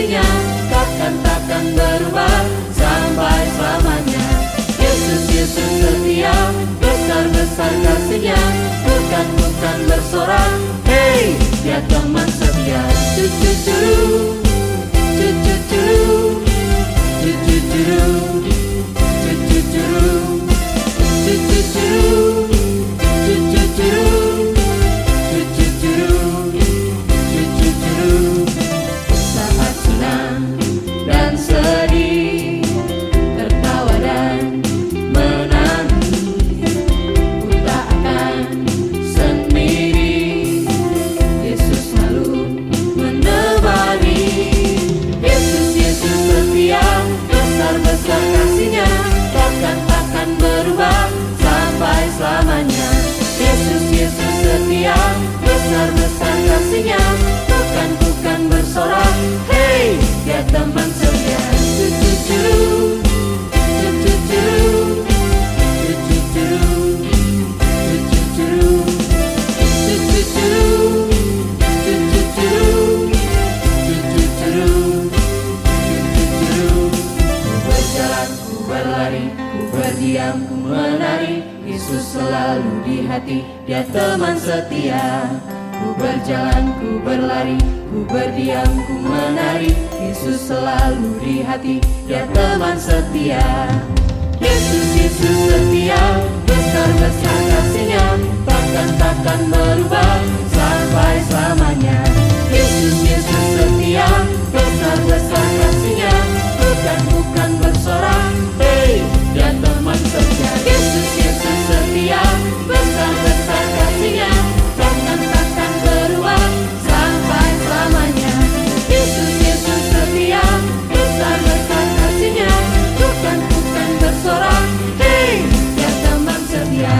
kasih-Nya takkan berubah sampai selamanya. Yesus, Yesus setia, besar-besar kasih-Nya, bukan bersorak. Hey, Dia teman setia. Cucu-curu, cucu-curu, cucu-curu, cucu-curu, cucu-curu, cucu-curu, cucu-curu, cucu-curu. Saat senang dan sedih, tertawa dan menangis, ku tak akan sendiri. Yesus selalu menemani. Yesus, Yesus setia, besar-besar kasih-Nya takkan berubah sampai selamanya. Yesus, Yesus setia, besar-besar kasih-Nya, bukan bersorak. Hey, Dia teman setia. Cucu-curu, cucu-curu, cucu-curu, cucu-curu, cucu-curu, cucu-curu, cucu-curu, cucu-curu. Ku berjalan, ku berlari, ku berdiam, ku menari, Yesus selalu di hati, Dia teman setia. Ku berjalan, ku berlari, ku berdiam, ku menari, Yesus selalu di hati, Dia teman setia. Yesus, Yesus setia, besar-besar kasih-Nya takkan berubah sampai selamanya. Yesus, Yesus setia, besar-besar kasih-Nya, bukan bersorak. Hey, Dia teman setia. Yesus, Yesus setia, besar-besar kasih-Nya takkan berubah sampai selamanya. Yesus, Yesus setia, besar-besar kasih-Nya, bukan bersorak. Hey, Dia teman setia.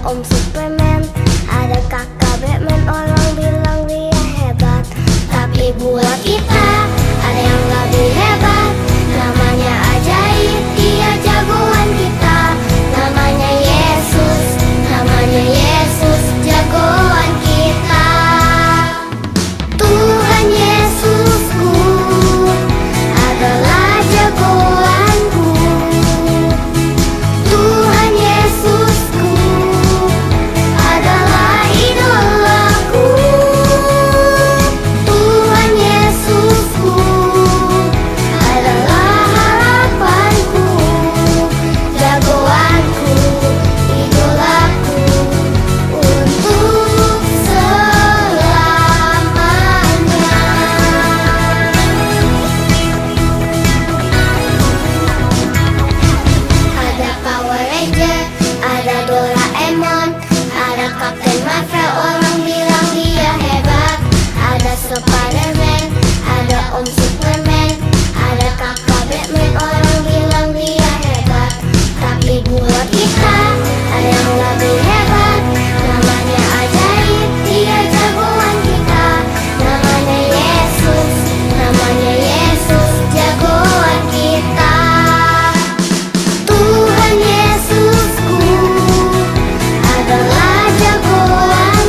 Om Superman, ada kakak Batman. Orang bilang dia hebat, tapi buat kita ada yang lebih hebat. Namanya ajaib, dia jagoan kita. Namanya Yesus, namanya Yesus, jagoan kita. Tuhan Yesusku adalah jagoanku. Tuhan Yesusku adalah idolaku. Tuhan Yesusku adalah harapanku, jagoanku, idolaku untuk selamanya. Ada Power Ranger, ada Doraemon, ada Captain Marvel. Orang bilang dia hebat. Ada Spiderman, ada Om Superman, ada kakak Batman. Orang bilang dia hebat, tapi buat kita ada yang lebih hebat. Namanya ajaib, dia jagoan kita. Namanya Yesus, namanya Yesus, jagoan kita. Tuhan Yesusku adalah jagoanku.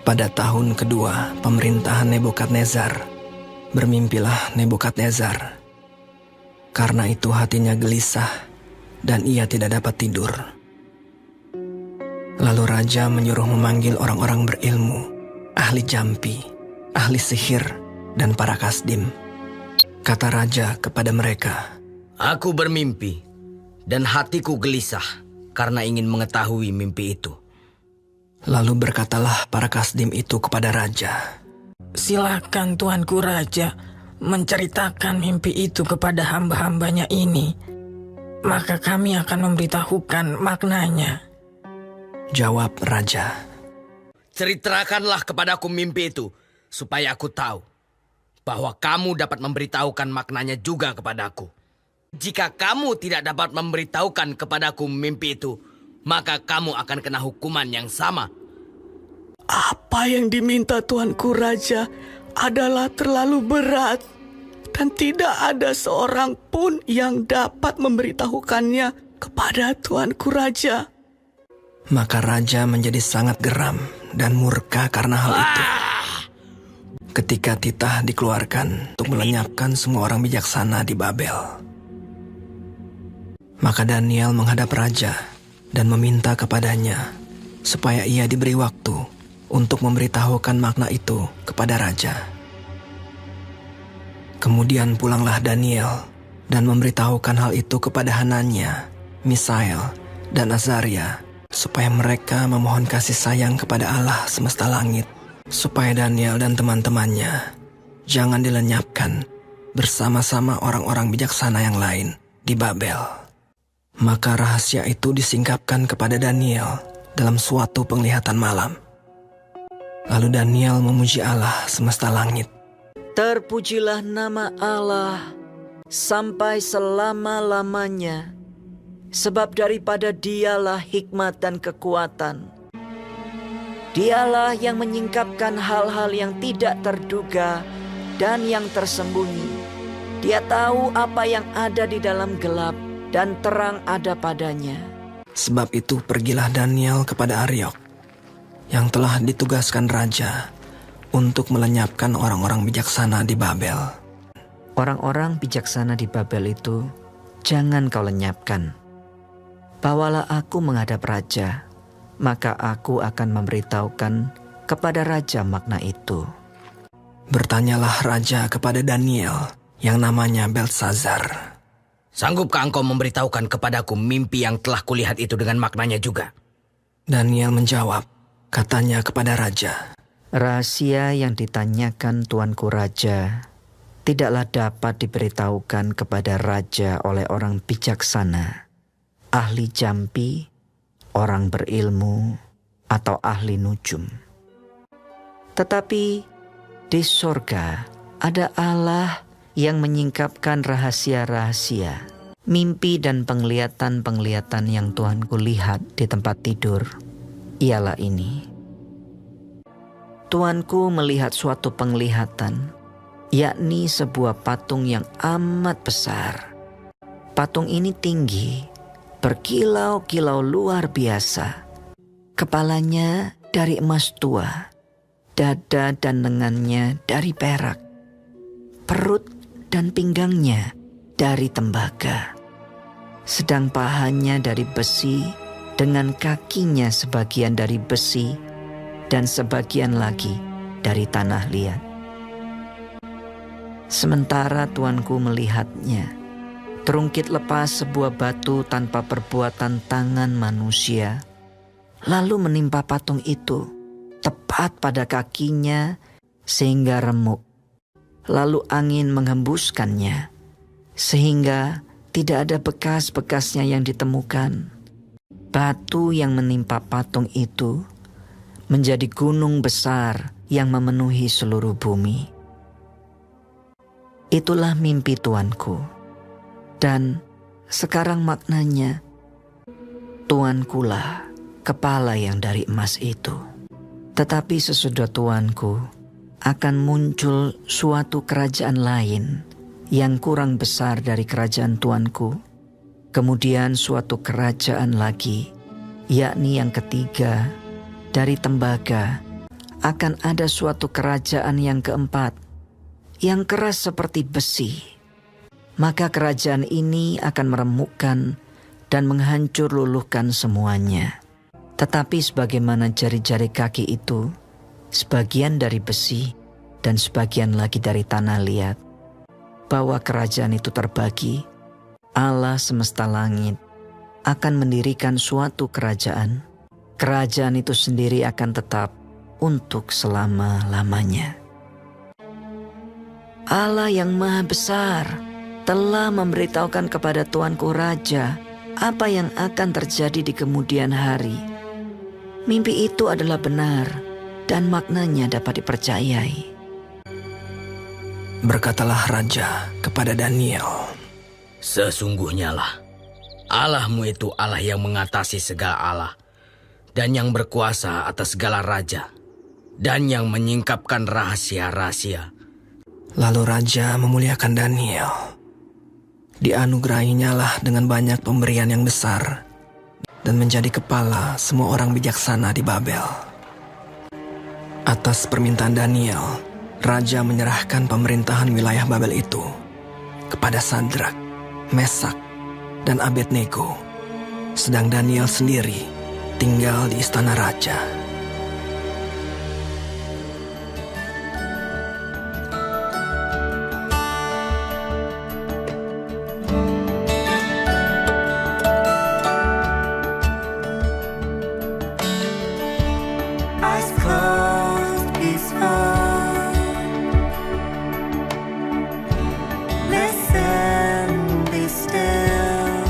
Pada tahun kedua pemerintahan Nebukadnezar, bermimpilah Nebukadnezar. Karena itu hatinya gelisah dan ia tidak dapat tidur. Lalu raja menyuruh memanggil orang-orang berilmu, ahli jampi, ahli sihir, dan para kasdim. Kata raja kepada mereka, "Aku bermimpi, dan hatiku gelisah karena ingin mengetahui mimpi itu." Lalu berkatalah para kasdim itu kepada raja, "Silakan tuanku raja menceritakan mimpi itu kepada hamba-hambanya ini, maka kami akan memberitahukan maknanya." Jawab raja, "Ceritakanlah kepadaku mimpi itu, supaya aku tahu bahwa kamu dapat memberitahukan maknanya juga kepadaku. Jika kamu tidak dapat memberitahukan kepadaku mimpi itu, maka kamu akan kena hukuman yang sama." Apa yang diminta tuanku raja adalah terlalu berat, dan tidak ada seorang pun yang dapat memberitahukannya kepada tuanku raja. Maka raja menjadi sangat geram dan murka karena hal itu. Ketika titah dikeluarkan untuk melenyapkan semua orang bijaksana di Babel. Maka Daniel menghadap raja dan meminta kepadanya supaya ia diberi waktu untuk memberitahukan makna itu kepada raja. Kemudian pulanglah Daniel dan memberitahukan hal itu kepada Hananya, Misael, dan Azaria, supaya mereka memohon kasih sayang kepada Allah semesta langit, supaya Daniel dan teman-temannya jangan dilenyapkan bersama-sama orang-orang bijaksana yang lain di Babel. Maka rahasia itu disingkapkan kepada Daniel dalam suatu penglihatan malam. Lalu Daniel memuji Allah semesta langit. Terpujilah nama Allah sampai selama-lamanya, sebab daripada Dialah hikmat dan kekuatan. Dialah yang menyingkapkan hal-hal yang tidak terduga dan yang tersembunyi. Dia tahu apa yang ada di dalam gelap, dan terang ada padanya. Sebab itu pergilah Daniel kepada Ariok, yang telah ditugaskan raja untuk melenyapkan orang-orang bijaksana di Babel. Orang-orang bijaksana di Babel itu jangan kau lenyapkan. Bawalah aku menghadap raja, maka aku akan memberitahukan kepada raja makna itu. Bertanyalah raja kepada Daniel yang namanya Beltsazar, "Sanggupkah engkau memberitahukan kepadaku mimpi yang telah kulihat itu dengan maknanya juga?" Daniel menjawab, katanya kepada raja, Rahasia yang ditanyakan tuanku raja tidaklah dapat diberitahukan kepada raja oleh orang bijaksana, ahli jampi, orang berilmu, atau ahli nujum. Tetapi di sorga ada Allah yang menyingkapkan rahasia-rahasia, mimpi dan penglihatan-penglihatan yang Tuhanku lihat di tempat tidur. Ialah ini. Tuanku melihat suatu penglihatan, yakni sebuah patung yang amat besar. Patung ini tinggi, berkilau-kilau luar biasa. Kepalanya dari emas tua, dada dan lengannya dari perak, perut dan pinggangnya dari tembaga, sedang pahanya dari besi, dengan kakinya sebagian dari besi dan sebagian lagi dari tanah liat. Sementara tuanku melihatnya, terungkit lepas sebuah batu tanpa perbuatan tangan manusia, lalu menimpa patung itu tepat pada kakinya sehingga remuk. Lalu angin menghembuskannya sehingga tidak ada bekas-bekasnya yang ditemukan. Batu yang menimpa patung itu menjadi gunung besar yang memenuhi seluruh bumi. Itulah mimpi tuanku. Dan sekarang maknanya, tuankulah kepala yang dari emas itu. Tetapi sesudah tuanku akan muncul suatu kerajaan lain yang kurang besar dari kerajaan tuanku. Kemudian suatu kerajaan lagi, yakni yang ketiga, dari tembaga, akan ada suatu kerajaan yang keempat, yang keras seperti besi. Maka kerajaan ini akan meremukkan dan menghancur luluhkan semuanya. Tetapi sebagaimana jari-jari kaki itu, sebagian dari besi dan sebagian lagi dari tanah liat, bahwa kerajaan itu terbagi, Allah semesta langit akan mendirikan suatu kerajaan. Kerajaan itu sendiri akan tetap untuk selama-lamanya. Allah yang Maha Besar telah memberitahukan kepada Tuanku Raja apa yang akan terjadi di kemudian hari. Mimpi itu adalah benar dan maknanya dapat dipercayai. Berkatalah Raja kepada Daniel, Sesungguhnya lah, Allahmu itu Allah yang mengatasi segala Allah, dan yang berkuasa atas segala raja, dan yang menyingkapkan rahasia-rahasia. Lalu Raja memuliakan Daniel. Dianugerahinya lah dengan banyak pemberian yang besar, dan menjadi kepala semua orang bijaksana di Babel. Atas permintaan Daniel, Raja menyerahkan pemerintahan wilayah Babel itu kepada Sadrak, Mesak, dan Abednego, sedang Daniel sendiri tinggal di istana raja. Eyes closed, peaceful. Listen, be still,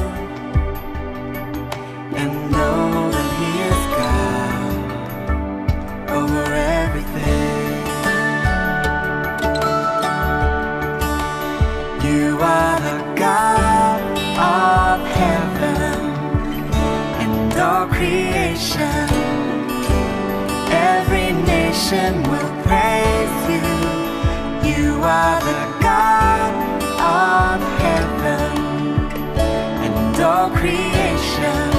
and know that He is God over everything. You are the God of heaven and all creation. Every nation will praise you. You are the God of heaven and all creation.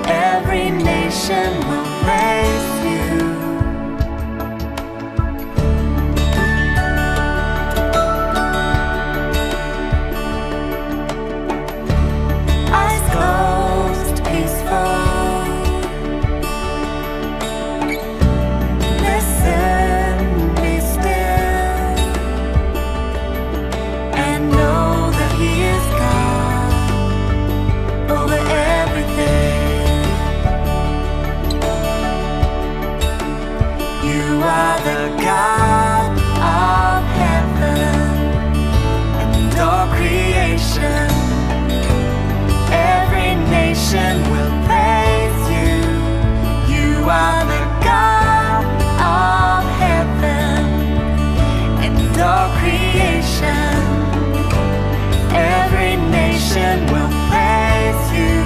Every nation will praise you. Eyes closed, peaceful. Listen, be still, and know that He is God over everything. You are the God of heaven and all creation. Every nation will praise you. You are the God of heaven and all creation. Every nation will praise you.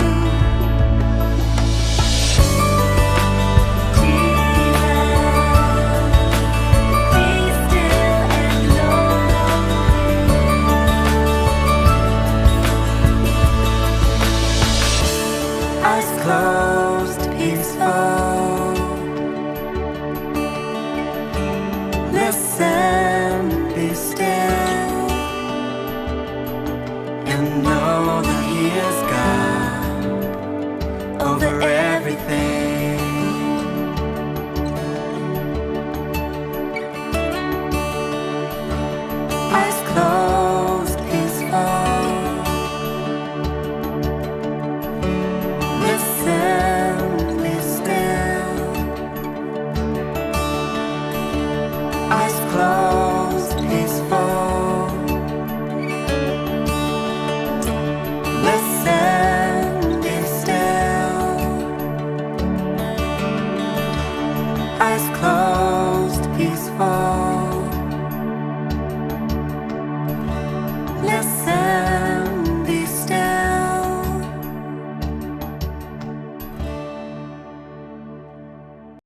Jesus, be still and know. Eyes closed, peaceful. Listen, be still, and know that He is